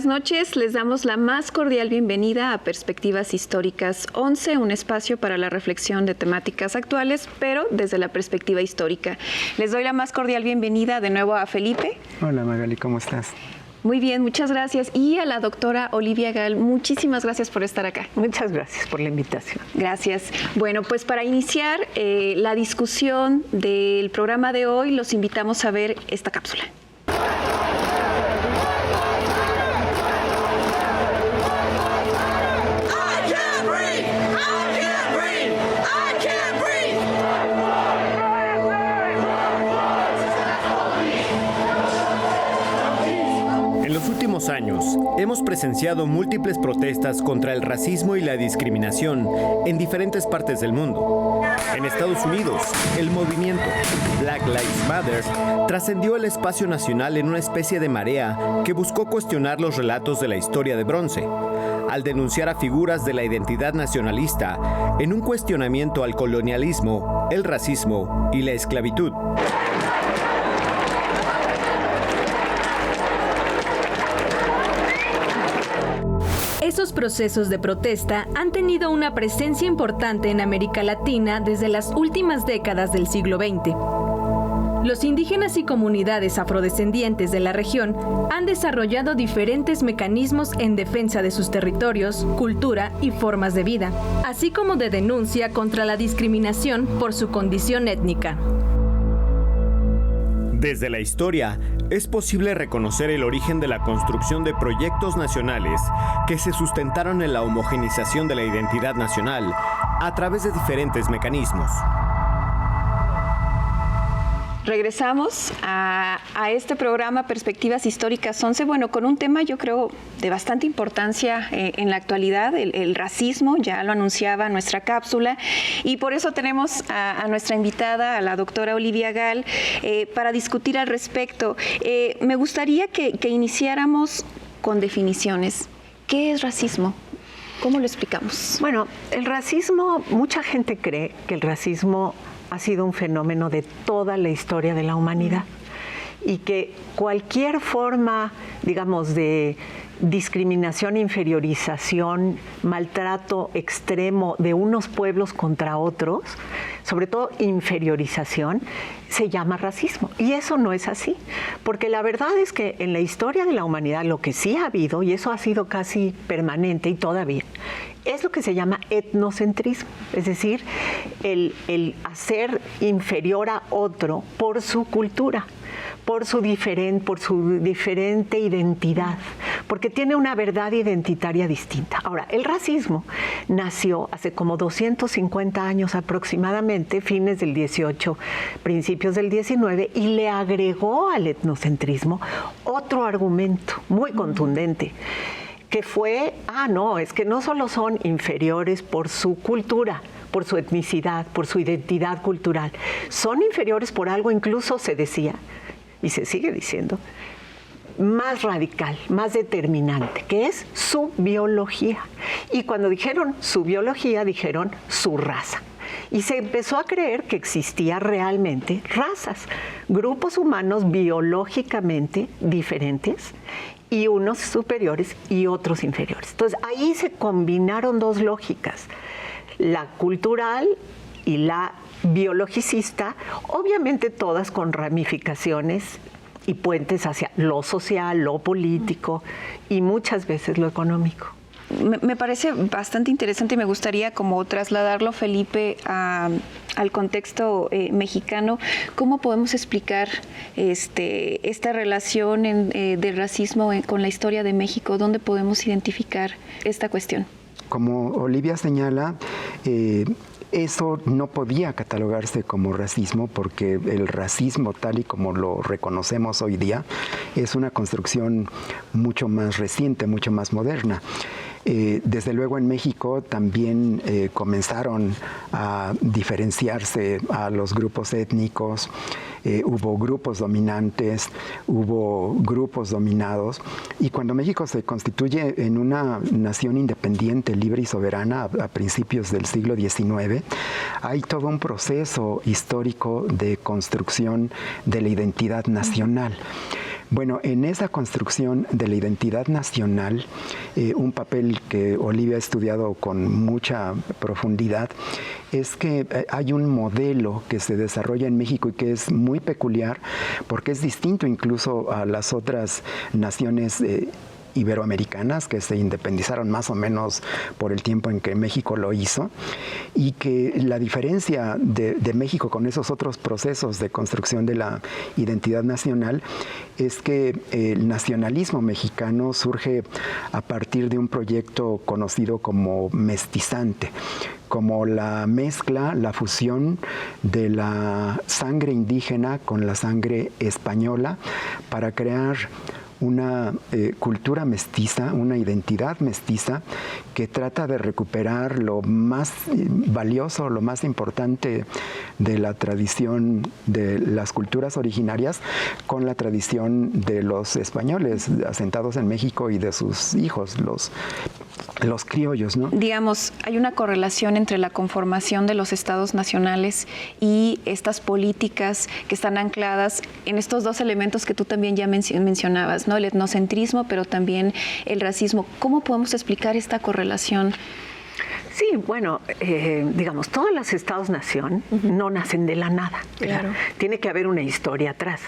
noches. Les damos la más cordial bienvenida a Perspectivas Históricas 11, un espacio para la reflexión de temáticas actuales, pero desde la perspectiva histórica. Les doy la más cordial bienvenida de nuevo a Felipe. Hola Magali, ¿cómo estás? Muy bien, muchas gracias. Y a la doctora Olivia Gal, muchísimas gracias por estar acá. Muchas gracias por la invitación. Gracias. Bueno, pues para iniciar la discusión del programa de hoy, los invitamos a ver esta cápsula. Años, hemos presenciado múltiples protestas contra el racismo y la discriminación en diferentes partes del mundo. En Estados Unidos, el movimiento Black Lives Matter trascendió el espacio nacional en una especie de marea que buscó cuestionar los relatos de la historia de bronce, al denunciar a figuras de la identidad nacionalista en un cuestionamiento al colonialismo, el racismo y la esclavitud. Esos procesos de protesta han tenido una presencia importante en América Latina desde las últimas décadas del siglo XX. Los indígenas y comunidades afrodescendientes de la región han desarrollado diferentes mecanismos en defensa de sus territorios, cultura y formas de vida, así como de denuncia contra la discriminación por su condición étnica. Desde la historia, es posible reconocer el origen de la construcción de proyectos nacionales que se sustentaron en la homogenización de la identidad nacional a través de diferentes mecanismos. Regresamos a este programa Perspectivas Históricas 11, bueno, con un tema yo creo de bastante importancia en la actualidad, el racismo, ya lo anunciaba nuestra cápsula, y por eso tenemos a nuestra invitada, a la doctora Olivia Gal, para discutir al respecto. Me gustaría que iniciáramos con definiciones. ¿Qué es racismo? ¿Cómo lo explicamos? Bueno, el racismo, mucha gente cree que el racismo ha sido un fenómeno de toda la historia de la humanidad y que cualquier forma, digamos, de discriminación, inferiorización, maltrato extremo de unos pueblos contra otros, sobre todo inferiorización, se llama racismo. Y eso no es así, porque la verdad es que en la historia de la humanidad lo que sí ha habido, y eso ha sido casi permanente y todavía, es lo que se llama etnocentrismo, es decir, el hacer inferior a otro por su cultura, por su diferente identidad, porque tiene una verdad identitaria distinta. Ahora, el racismo nació hace como 250 años aproximadamente, fines del 18, principios del 19, y le agregó al etnocentrismo otro argumento muy contundente, que fue, es que no solo son inferiores por su cultura, por su etnicidad, por su identidad cultural, son inferiores por algo, incluso se decía, y se sigue diciendo, más radical, más determinante, que es su biología. Y cuando dijeron su biología, dijeron su raza. Y se empezó a creer que existía realmente razas, grupos humanos biológicamente diferentes, y unos superiores y otros inferiores. Entonces, ahí se combinaron dos lógicas, la cultural y la biologicista, obviamente todas con ramificaciones y puentes hacia lo social, lo político y muchas veces lo económico. Me parece bastante interesante y me gustaría como trasladarlo, Felipe, al contexto mexicano. ¿Cómo podemos explicar esta relación del racismo con la historia de México? ¿Dónde podemos identificar esta cuestión? Como Olivia señala, eso no podía catalogarse como racismo porque el racismo tal y como lo reconocemos hoy día es una construcción mucho más reciente, mucho más moderna. Desde luego en México también comenzaron a diferenciarse a los grupos étnicos, hubo grupos dominantes, hubo grupos dominados, y cuando México se constituye en una nación independiente, libre y soberana a principios del siglo XIX, hay todo un proceso histórico de construcción de la identidad nacional. Bueno, en esa construcción de la identidad nacional, un papel que Olivia ha estudiado con mucha profundidad, es que hay un modelo que se desarrolla en México y que es muy peculiar porque es distinto incluso a las otras naciones iberoamericanas que se independizaron más o menos por el tiempo en que México lo hizo, y que la diferencia de México con esos otros procesos de construcción de la identidad nacional es que el nacionalismo mexicano surge a partir de un proyecto conocido como mestizante, como la mezcla, la fusión de la sangre indígena con la sangre española para crear una cultura mestiza, una identidad mestiza que trata de recuperar lo más valioso, lo más importante de la tradición de las culturas originarias con la tradición de los españoles asentados en México y de sus hijos, los criollos, ¿no? Digamos, hay una correlación entre la conformación de los estados nacionales y estas políticas que están ancladas en estos dos elementos que tú también ya mencionabas, ¿no? El etnocentrismo, pero también el racismo. ¿Cómo podemos explicar esta correlación? Sí, bueno, digamos, todos los estados-nación no nacen de la nada. Claro. Tiene que haber una historia atrás.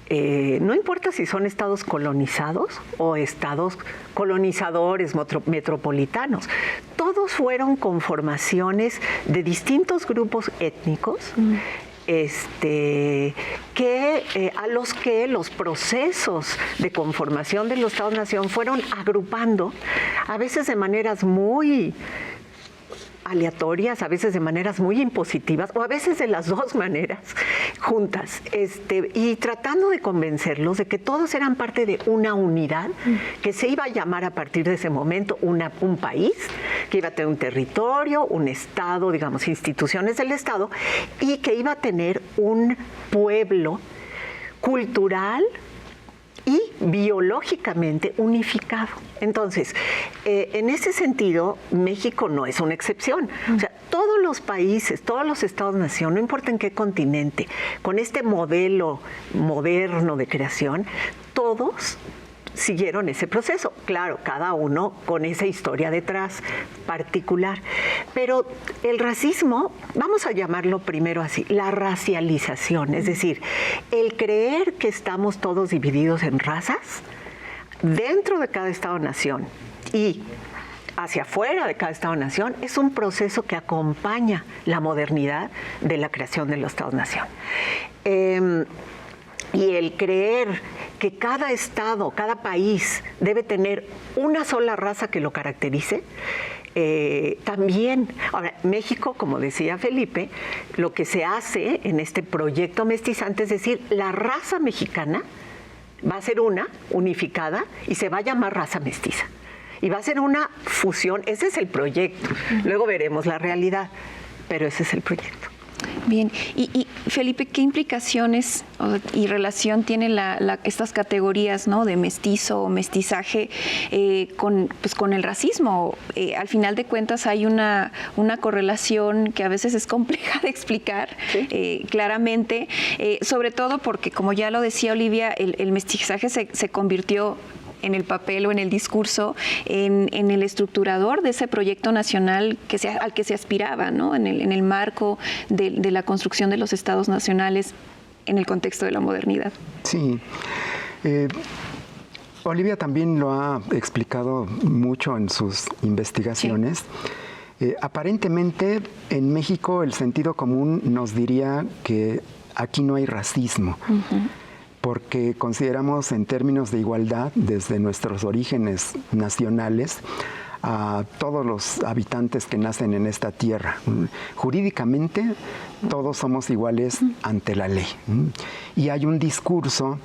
No importa si son estados colonizados o estados colonizadores metropolitanos. Todos fueron conformaciones de distintos grupos étnicos a los que los procesos de conformación de los estados-nación fueron agrupando, a veces de maneras muy aleatorias, a veces de maneras muy impositivas, o a veces de las dos maneras juntas, y tratando de convencerlos de que todos eran parte de una unidad que se iba a llamar a partir de ese momento un país, que iba a tener un territorio, un estado, digamos, instituciones del estado, y que iba a tener un pueblo cultural y biológicamente unificado. Entonces, en ese sentido, México no es una excepción. O sea, todos los países, todos los estados-nación, no importa en qué continente, con este modelo moderno de creación, todos siguieron ese proceso. Claro, cada uno con esa historia detrás particular. Pero el racismo, vamos a llamarlo primero así, la racialización, es decir, el creer que estamos todos divididos en razas dentro de cada estado-nación y hacia afuera de cada estado-nación, es un proceso que acompaña la modernidad de la creación de los estados-nación. Y el creer que cada estado, cada país debe tener una sola raza que lo caracterice, también. Ahora, México, como decía Felipe, lo que se hace en este proyecto mestizante es decir, la raza mexicana va a ser una unificada y se va a llamar raza mestiza. Y va a ser una fusión, ese es el proyecto. Luego veremos la realidad, pero ese es el proyecto. Bien, y Felipe, ¿qué implicaciones y relación tienen estas categorías, ¿no?, de mestizo o mestizaje con el racismo? Al final de cuentas hay una correlación que a veces es compleja de explicar, ¿sí?, claramente, sobre todo porque, como ya lo decía Olivia, el mestizaje se convirtió en el papel o en el discurso, en el estructurador de ese proyecto nacional al que se aspiraba, ¿no?, en el marco de la construcción de los estados nacionales en el contexto de la modernidad. Sí. Olivia también lo ha explicado mucho en sus investigaciones. Sí. Aparentemente, en México el sentido común nos diría que aquí no hay racismo. Porque consideramos en términos de igualdad, desde nuestros orígenes nacionales, a todos los habitantes que nacen en esta tierra. Jurídicamente, todos somos iguales ante la ley. Y hay un discurso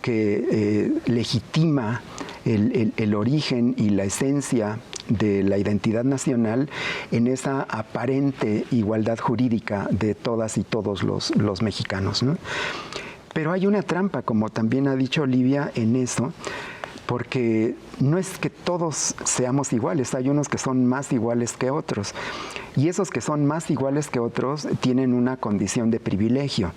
que legitima el origen y la esencia de la identidad nacional en esa aparente igualdad jurídica de todas y todos los mexicanos, ¿no? Pero hay una trampa, como también ha dicho Olivia, en eso, porque no es que todos seamos iguales, hay unos que son más iguales que otros. Y esos que son más iguales que otros tienen una condición de privilegio.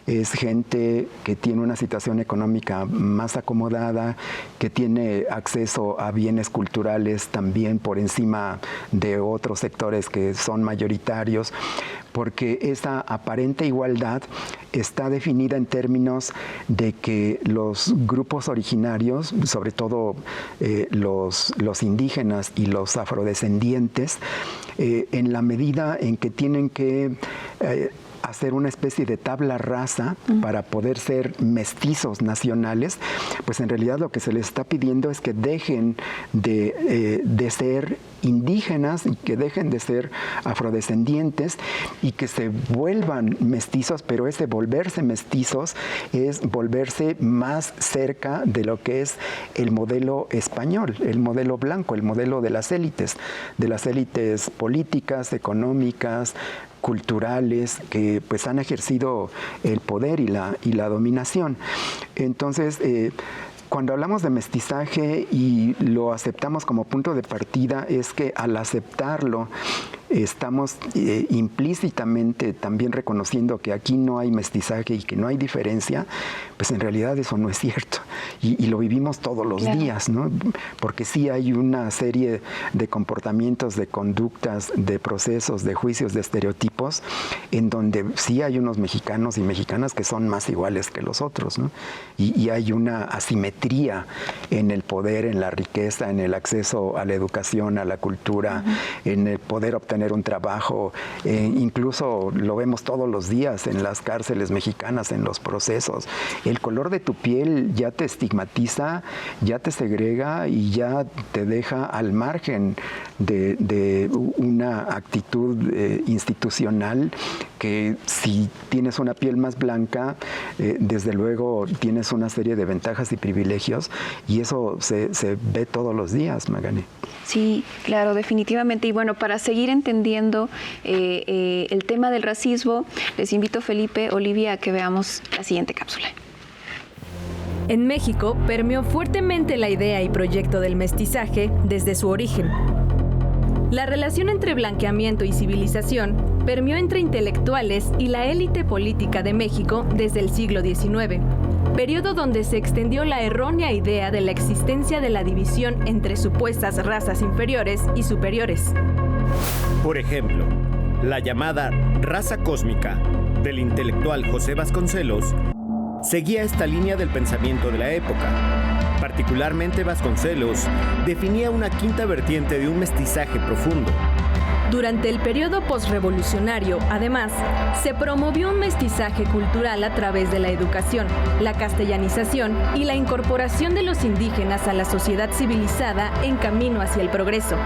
es gente que tiene una situación económica más acomodada, que tiene acceso a bienes culturales también por encima de otros sectores que son mayoritarios, porque esa aparente igualdad está definida en términos de que los grupos originarios, sobre todo los indígenas y los afrodescendientes, en la medida en que tienen que hacer una especie de tabla rasa para poder ser mestizos nacionales, pues en realidad lo que se les está pidiendo es que dejen de ser indígenas y que dejen de ser afrodescendientes y que se vuelvan mestizos, pero ese volverse mestizos es volverse más cerca de lo que es el modelo español, el modelo blanco, el modelo de las élites políticas, económicas, culturales, que pues han ejercido el poder y la dominación. Entonces, cuando hablamos de mestizaje y lo aceptamos como punto de partida, es que al aceptarlo estamos implícitamente también reconociendo que aquí no hay mestizaje y que no hay diferencia, pues en realidad eso no es cierto. Y lo vivimos todos los días, ¿no? Porque sí hay una serie de comportamientos, de conductas, de procesos, de juicios, de estereotipos, en donde sí hay unos mexicanos y mexicanas que son más iguales que los otros, ¿no? Y hay una asimetría en el poder, en la riqueza, en el acceso a la educación, a la cultura, en el poder obtener un trabajo, incluso lo vemos todos los días en las cárceles mexicanas, en los procesos. El color de tu piel ya te estigmatiza, ya te segrega y ya te deja al margen de una actitud institucional que si tienes una piel más blanca, desde luego tienes una serie de ventajas y privilegios, y eso se ve todos los días, Magali. Sí, claro, definitivamente. Y bueno, para seguir entendiendo el tema del racismo, les invito, Felipe, Olivia, a que veamos la siguiente cápsula. En México permeó fuertemente la idea y proyecto del mestizaje desde su origen. La relación entre blanqueamiento y civilización permeó entre intelectuales y la élite política de México desde el siglo XIX, periodo donde se extendió la errónea idea de la existencia de la división entre supuestas razas inferiores y superiores. Por ejemplo, la llamada raza cósmica del intelectual José Vasconcelos seguía esta línea del pensamiento de la época. Particularmente Vasconcelos definía una quinta vertiente de un mestizaje profundo. Durante el periodo posrevolucionario, además, se promovió un mestizaje cultural a través de la educación, la castellanización y la incorporación de los indígenas a la sociedad civilizada en camino hacia el progreso.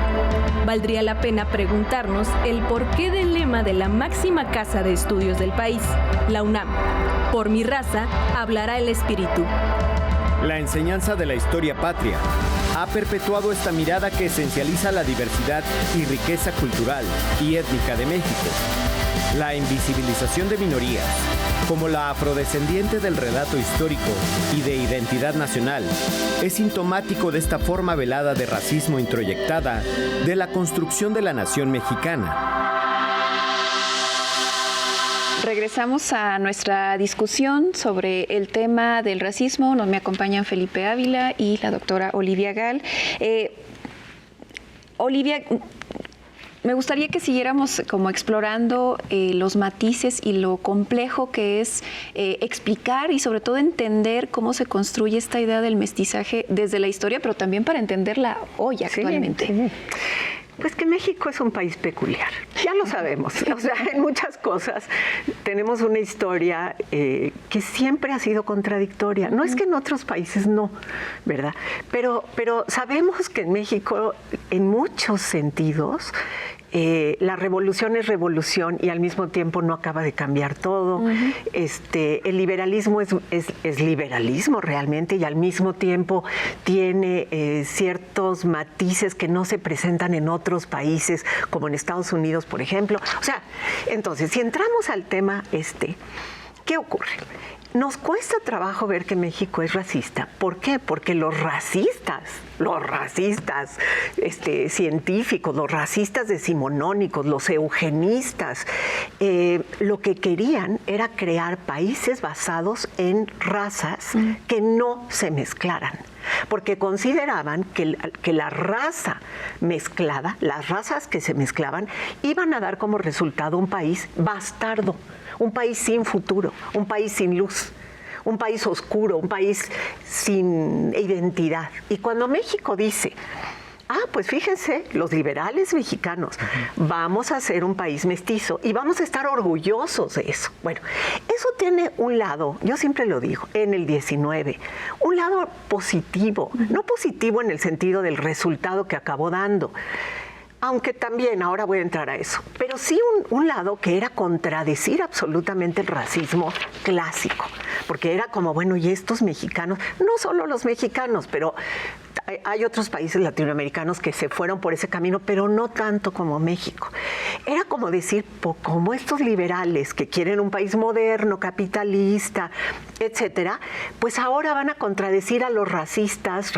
Valdría la pena preguntarnos el porqué del lema de la máxima casa de estudios del país, la UNAM: por mi raza hablará el espíritu. La enseñanza de la historia patria ha perpetuado esta mirada que esencializa la diversidad y riqueza cultural y étnica de México. La invisibilización de minorías, como la afrodescendiente del relato histórico y de identidad nacional, es sintomático de esta forma velada de racismo introyectada de la construcción de la nación mexicana. Regresamos a nuestra discusión sobre el tema del racismo. Me acompañan Felipe Ávila y la doctora Olivia Gall. Olivia, me gustaría que siguiéramos como explorando los matices y lo complejo que es explicar y sobre todo entender cómo se construye esta idea del mestizaje desde la historia, pero también para entenderla hoy actualmente. Sí. Pues que México es un país peculiar, ya lo sabemos, o sea, en muchas cosas tenemos una historia que siempre ha sido contradictoria. No es que en otros países no, ¿verdad? Pero sabemos que en México, en muchos sentidos, la revolución es revolución y al mismo tiempo no acaba de cambiar todo. El liberalismo es liberalismo realmente y al mismo tiempo tiene ciertos matices que no se presentan en otros países, como en Estados Unidos, por ejemplo. O sea, entonces, si entramos al tema ¿Qué ocurre? Nos cuesta trabajo ver que México es racista. ¿Por qué? Porque los racistas científicos, los racistas decimonónicos, los eugenistas, lo que querían era crear países basados en razas que no se mezclaran. Porque consideraban que la raza mezclada, las razas que se mezclaban, iban a dar como resultado un país bastardo, un país sin futuro, un país sin luz, un país oscuro, un país sin identidad. Y cuando México dice, pues fíjense, los liberales mexicanos, vamos a ser un país mestizo y vamos a estar orgullosos de eso. Bueno, eso tiene un lado, yo siempre lo digo, en el 19, un lado positivo, no positivo en el sentido del resultado que acabó dando, aunque también, ahora voy a entrar a eso, pero sí un lado que era contradecir absolutamente el racismo clásico, porque era como, bueno, y estos mexicanos, no solo los mexicanos, pero hay otros países latinoamericanos que se fueron por ese camino, pero no tanto como México. Era como decir, como estos liberales que quieren un país moderno, capitalista, etcétera, pues ahora van a contradecir a los racistas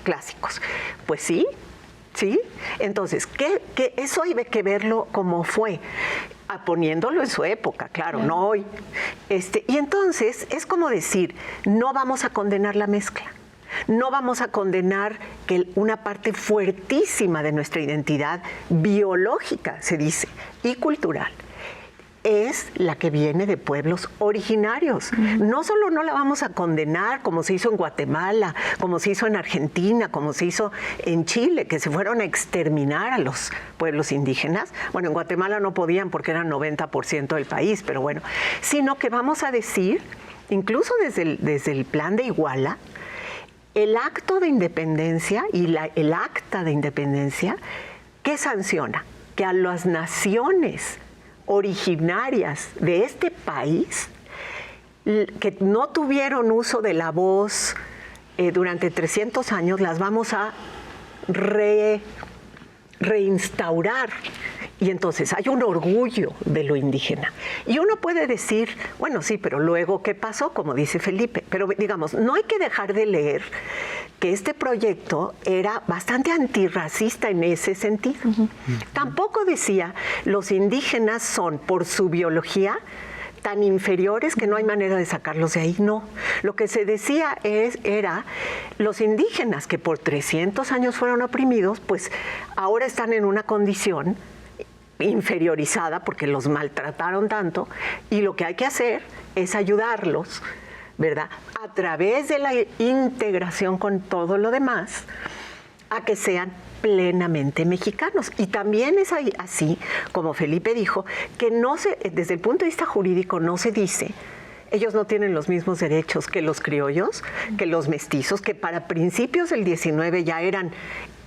clásicos. Pues sí. ¿Sí? Entonces, que eso hay que verlo como fue, poniéndolo en su época, claro, no hoy. Y entonces es como decir, no vamos a condenar la mezcla, no vamos a condenar que una parte fuertísima de nuestra identidad biológica, se dice, y cultural, es la que viene de pueblos originarios. No solo no la vamos a condenar como se hizo en Guatemala, como se hizo en Argentina, como se hizo en Chile, que se fueron a exterminar a los pueblos indígenas. Bueno, en Guatemala no podían porque eran 90% del país, pero bueno, sino que vamos a decir, incluso desde el plan de Iguala, el acto de independencia y el acta de independencia, ¿qué sanciona? Que a las naciones originarias de este país que no tuvieron uso de la voz durante 300 años, las vamos a reinstaurar. Y entonces hay un orgullo de lo indígena. Y uno puede decir, bueno, sí, pero luego, ¿qué pasó? Como dice Felipe. Pero digamos, no hay que dejar de leer que este proyecto era bastante antirracista en ese sentido. Tampoco decía, los indígenas son, por su biología, tan inferiores que no hay manera de sacarlos de ahí. No. Lo que se decía era los indígenas que por 300 años fueron oprimidos, pues ahora están en una condición inferiorizada porque los maltrataron tanto, y lo que hay que hacer es ayudarlos, ¿verdad?, a través de la integración con todo lo demás, a que sean plenamente mexicanos. Y también es así, como Felipe dijo, que desde el punto de vista jurídico no se dice, ellos no tienen los mismos derechos que los criollos, que los mestizos, que para principios del 19 ya eran,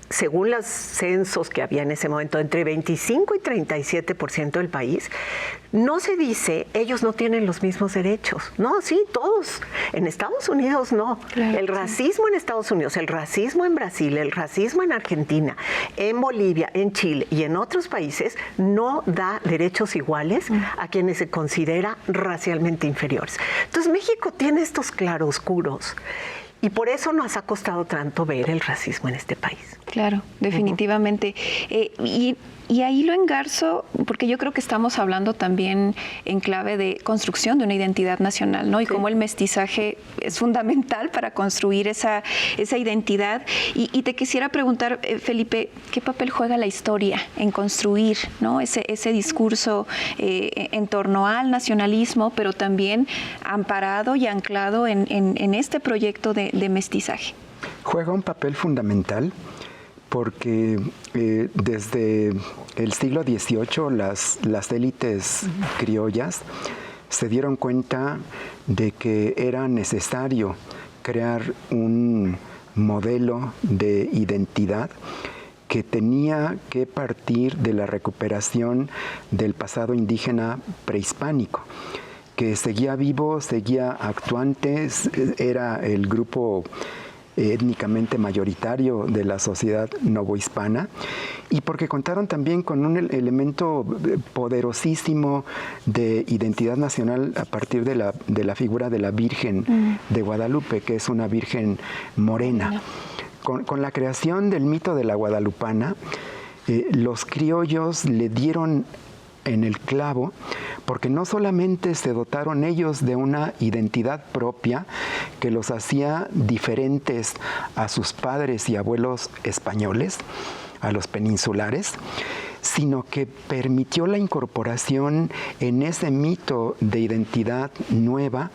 según los censos que había en ese momento, entre 25 y 37% del país. No se dice, ellos no tienen los mismos derechos. No, sí, todos. En Estados Unidos no. Claro, el racismo en Estados Unidos, el racismo en Brasil, el racismo en Argentina, en Bolivia, en Chile y en otros países no da derechos iguales a quienes se considera racialmente inferiores. Entonces México tiene estos claroscuros. Y por eso nos ha costado tanto ver el racismo en este país. Claro, definitivamente. Y ahí lo engarzo, porque yo creo que estamos hablando también en clave de construcción de una identidad nacional, ¿no? Y cómo el mestizaje es fundamental para construir esa identidad. Y te quisiera preguntar, Felipe, ¿qué papel juega la historia en construir, ¿no?, ese discurso en torno al nacionalismo, pero también amparado y anclado en este proyecto de mestizaje? Juega un papel fundamental porque desde el siglo XVIII las élites criollas se dieron cuenta de que era necesario crear un modelo de identidad que tenía que partir de la recuperación del pasado indígena prehispánico, que seguía vivo, seguía actuante, era el grupo étnicamente mayoritario de la sociedad novohispana, y porque contaron también con un elemento poderosísimo de identidad nacional a partir de la figura de la Virgen de Guadalupe, que es una virgen morena. Con la creación del mito de la guadalupana, los criollos le dieron en el clavo, porque no solamente se dotaron ellos de una identidad propia que los hacía diferentes a sus padres y abuelos españoles, a los peninsulares, sino que permitió la incorporación en ese mito de identidad nueva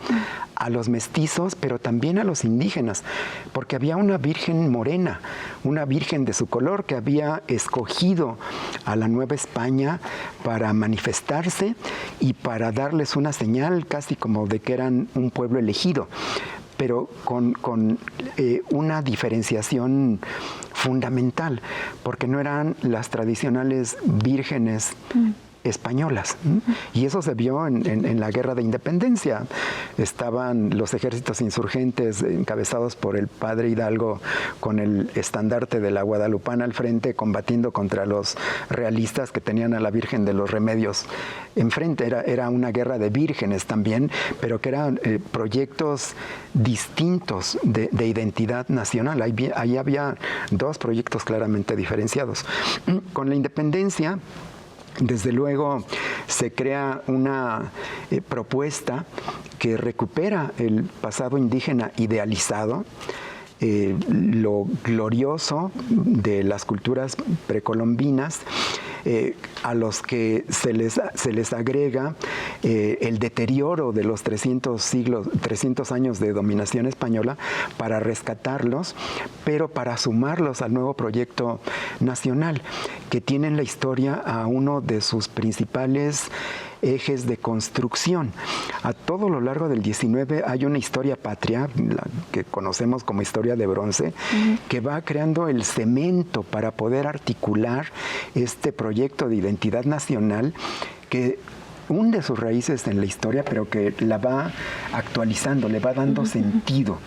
a los mestizos, pero también a los indígenas, porque había una virgen morena, una virgen de su color que había escogido a la Nueva España para manifestarse y para darles una señal casi como de que eran un pueblo elegido, pero con una diferenciación fundamental, porque no eran las tradicionales vírgenes españolas. Y eso se vio en la Guerra de Independencia. Estaban los ejércitos insurgentes encabezados por el padre Hidalgo con el estandarte de la guadalupana al frente, combatiendo contra los realistas que tenían a la Virgen de los Remedios enfrente. Era una guerra de vírgenes también, pero que eran proyectos distintos de identidad nacional. Ahí había dos proyectos claramente diferenciados. Con la independencia, desde luego, se crea una propuesta que recupera el pasado indígena idealizado, lo glorioso de las culturas precolombinas, a los que se les agrega el deterioro de los 300 años de dominación española para rescatarlos, pero para sumarlos al nuevo proyecto nacional, que tiene en la historia a uno de sus principales ejes de construcción. A todo lo largo del 19 hay una historia patria, la que conocemos como historia de bronce, que va creando el cemento para poder articular este proyecto de identidad nacional que hunde sus raíces en la historia, pero que la va actualizando, le va dando sentido.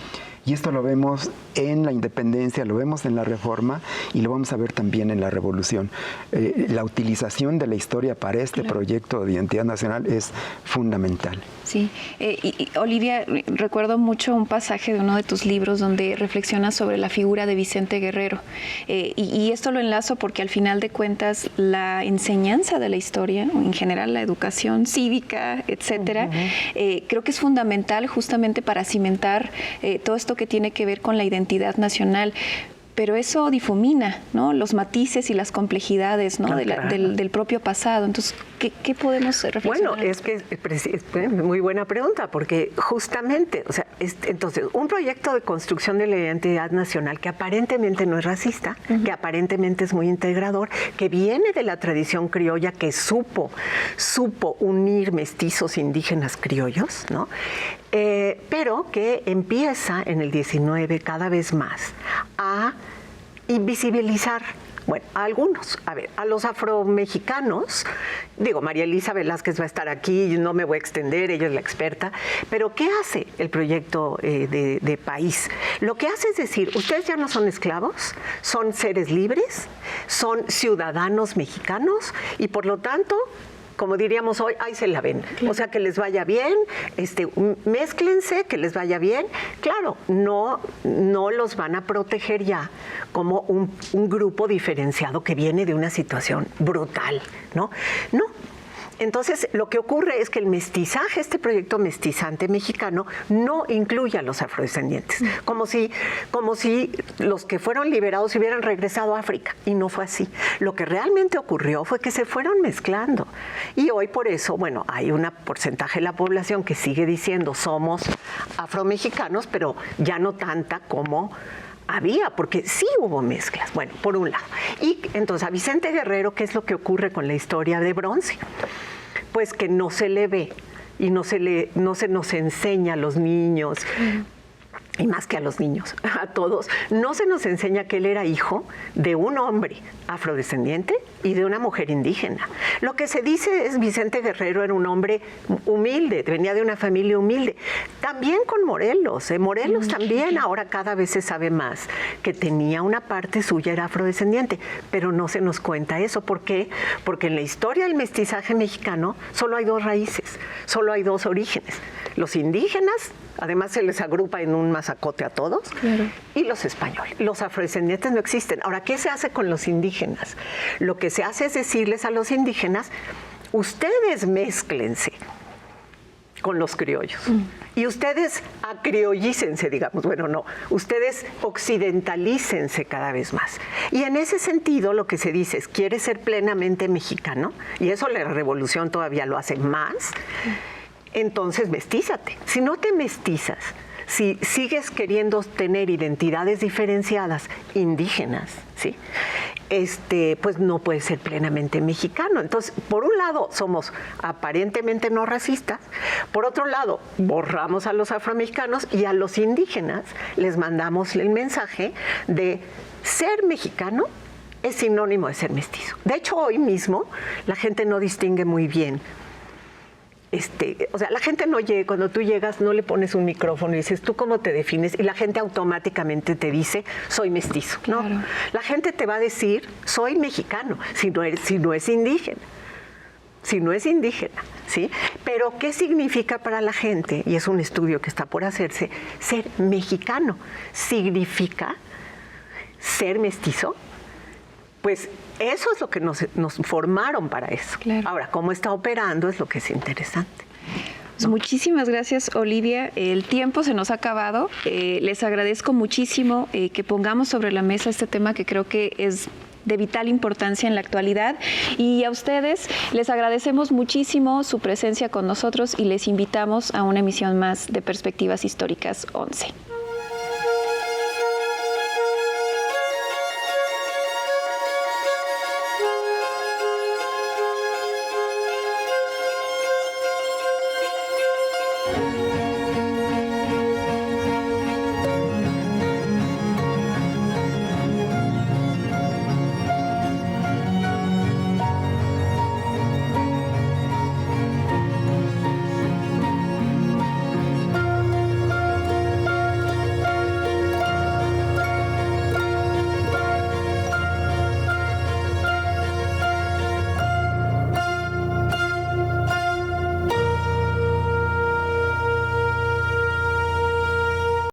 Y esto lo vemos en la independencia, lo vemos en la reforma y lo vamos a ver también en la revolución. La utilización de la historia para este proyecto de identidad nacional es fundamental. Sí, y Olivia, recuerdo mucho un pasaje de uno de tus libros donde reflexionas sobre la figura de Vicente Guerrero. Y esto lo enlazo porque al final de cuentas la enseñanza de la historia, en general la educación cívica, etcétera, creo que es fundamental justamente para cimentar todo esto que tiene que ver con la identidad nacional. Pero eso difumina, ¿no?, los matices y las complejidades, ¿no?, del propio pasado. Entonces, ¿qué podemos reflexionar? Bueno, es que es muy buena pregunta, porque justamente, o sea, entonces, un proyecto de construcción de la identidad nacional que aparentemente no es racista, que aparentemente es muy integrador, que viene de la tradición criolla, que supo unir mestizos indígenas criollos, ¿no?, pero que empieza en el 19 cada vez más a invisibilizar, bueno, a algunos, a los afromexicanos. Digo, María Elisa Velázquez va a estar aquí, no me voy a extender, ella es la experta, pero ¿qué hace el proyecto de país? Lo que hace es decir, ustedes ya no son esclavos, son seres libres, son ciudadanos mexicanos y por lo tanto, como diríamos hoy, ahí se la ven. O sea, que les vaya bien, mézclense, que les vaya bien. Claro, no los van a proteger ya como un grupo diferenciado que viene de una situación brutal, ¿no? No. Entonces, lo que ocurre es que el mestizaje, este proyecto mestizante mexicano, no incluye a los afrodescendientes, como si los que fueron liberados hubieran regresado a África, y no fue así. Lo que realmente ocurrió fue que se fueron mezclando, y hoy por eso, bueno, hay un porcentaje de la población que sigue diciendo somos afromexicanos, pero ya no tanta como había, porque sí hubo mezclas, bueno, por un lado. Y entonces a Vicente Guerrero, ¿qué es lo que ocurre con la historia de bronce? Pues que no se le ve y no se nos enseña a los niños y más que a los niños, a todos, no se nos enseña que él era hijo de un hombre afrodescendiente y de una mujer indígena. Lo que se dice es Vicente Guerrero era un hombre humilde, venía de una familia humilde. También con Morelos, Morelos también ahora cada vez se sabe más que tenía una parte suya, era afrodescendiente, pero no se nos cuenta eso. ¿Por qué? Porque en la historia del mestizaje mexicano solo hay dos raíces, solo hay dos orígenes. Los indígenas, además se les agrupa en un mazacote a todos, claro, y los españoles. Los afrodescendientes no existen. Ahora, ¿qué se hace con los indígenas? Lo que se hace es decirles a los indígenas, ustedes mézclense con los criollos. Y ustedes acriollícense, digamos. Bueno, no. Ustedes occidentalícense cada vez más. Y en ese sentido, lo que se dice es, ¿quieres ser plenamente mexicano? Y eso la revolución todavía lo hace más. Entonces, mestízate. Si no te mestizas, si sigues queriendo tener identidades diferenciadas, indígenas, ¿sí? Pues no puedes ser plenamente mexicano. Entonces, por un lado, somos aparentemente no racistas, por otro lado, borramos a los afromexicanos y a los indígenas les mandamos el mensaje de ser mexicano es sinónimo de ser mestizo. De hecho, hoy mismo la gente no distingue muy bien. O sea, la gente no llega, cuando tú llegas no le pones un micrófono y dices, ¿tú cómo te defines? Y la gente automáticamente te dice, soy mestizo. Claro. No, la gente te va a decir, soy mexicano, si no es indígena. Si no es indígena, ¿sí? Pero, ¿qué significa para la gente? Y es un estudio que está por hacerse, ser mexicano. ¿Significa ser mestizo? Pues eso es lo que nos formaron para eso. Claro. Ahora, cómo está operando es lo que es interesante. Pues muchísimas gracias, Olivia. El tiempo se nos ha acabado. Les agradezco muchísimo que pongamos sobre la mesa este tema que creo que es de vital importancia en la actualidad. Y a ustedes les agradecemos muchísimo su presencia con nosotros y les invitamos a una emisión más de Perspectivas Históricas 11.